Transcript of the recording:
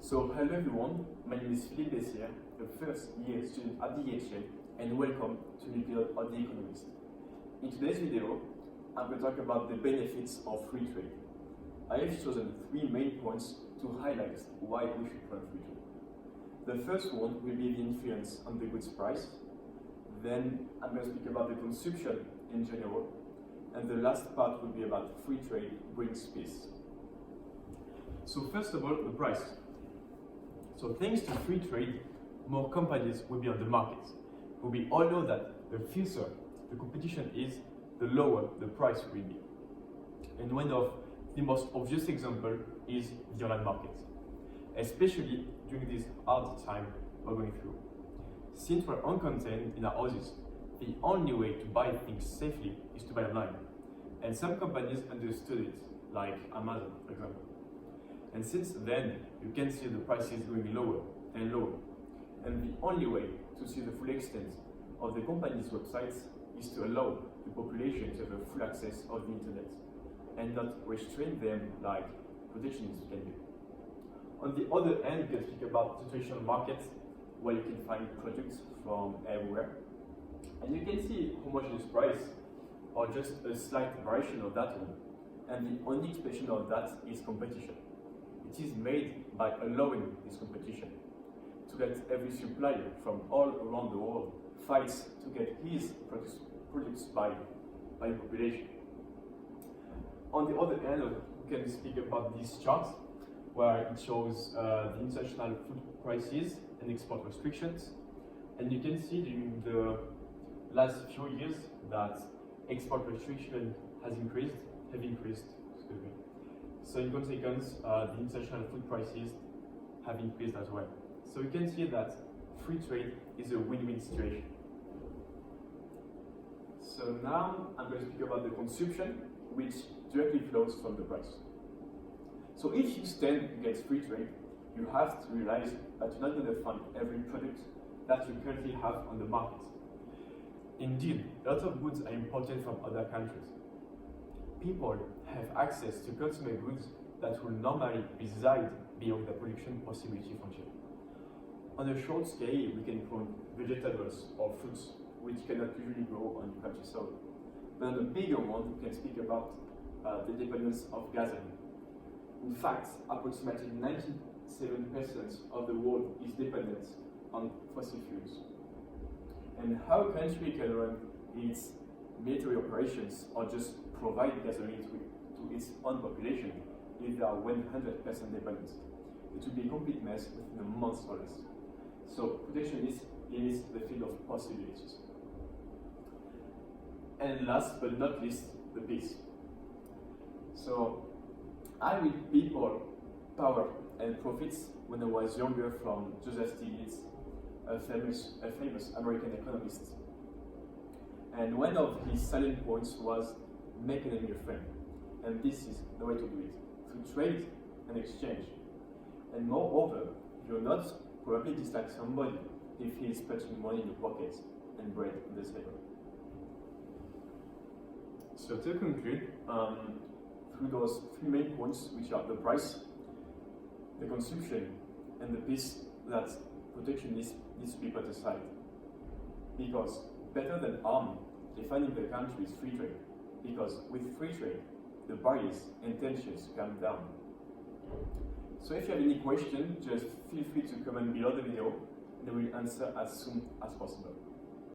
So hello everyone, my name is Philippe Bessieres, the first year student at the EHL, and welcome to the episode of The Economist. In today's video, I'm going to talk about the benefits of free trade. I have chosen 3 main points to highlight why we should run free trade. The first one will be the influence on the goods price. Then I'm going to speak about the consumption in general. And the last part will be about free trade brings peace. So first of all, the price. So thanks to free trade, more companies will be on the market. But we all know that the fiercer the competition is, the lower the price will be. And one of the most obvious examples is the online market, especially during this hard time we're going through. Since we're on content in our houses, the only way to buy things safely is to buy online. And some companies understood it, like Amazon, for example. And since then, you can see the prices going lower and lower. And the only way to see the full extent of the company's websites is to allow the population to have a full access of the internet and not restrain them like protectionists can do. On the other hand, you can speak about the traditional market where you can find products from everywhere. And you can see how much is price or just a slight variation of that one. And the only expression of that is competition. It is made by allowing this competition to get every supplier from all around the world fights to get his products by the population. On the other hand, we can speak about this chart where it shows the international food prices and export restrictions. And you can see during the last few years that export restriction have increased. So in consequence, the international food prices have increased as well. So you can see that free trade is a win-win situation. So now I'm going to speak about the consumption, which directly flows from the price. So if you stand against free trade, you have to realize that you're not going to find every product that you currently have on the market. Indeed, a lot of goods are imported from other countries. People have access to consumer goods that will normally reside beyond the production possibility function. On a short scale, we can count vegetables or fruits which cannot usually grow on the countryside. But on a bigger one, we can speak about the dependence of gasoline. In fact, approximately 97% of the world is dependent on fossil fuels. And how a country can run its military operations or just provide gasoline to its own population if they are 100% dependent. It will be a complete mess within a month or less. So protectionism is the field of possibilities. And last but not least, the peace. So I read People, Power and Profits when I was younger from Joseph Stiglitz, a famous American economist. And one of his selling points was make an enemy a friend. And this is the way to do it, through trade and exchange. And moreover, you'll not probably dislike somebody if he is putting money in your pocket and bread on the table. So to conclude, through those 3 main points, which are the price, the consumption, and the peace, that protectionism needs to be put aside. Because better than arm, defining the country is free trade. Because with free trade, the barriers and tensions come down. So if you have any question, just feel free to comment below the video and I will answer as soon as possible.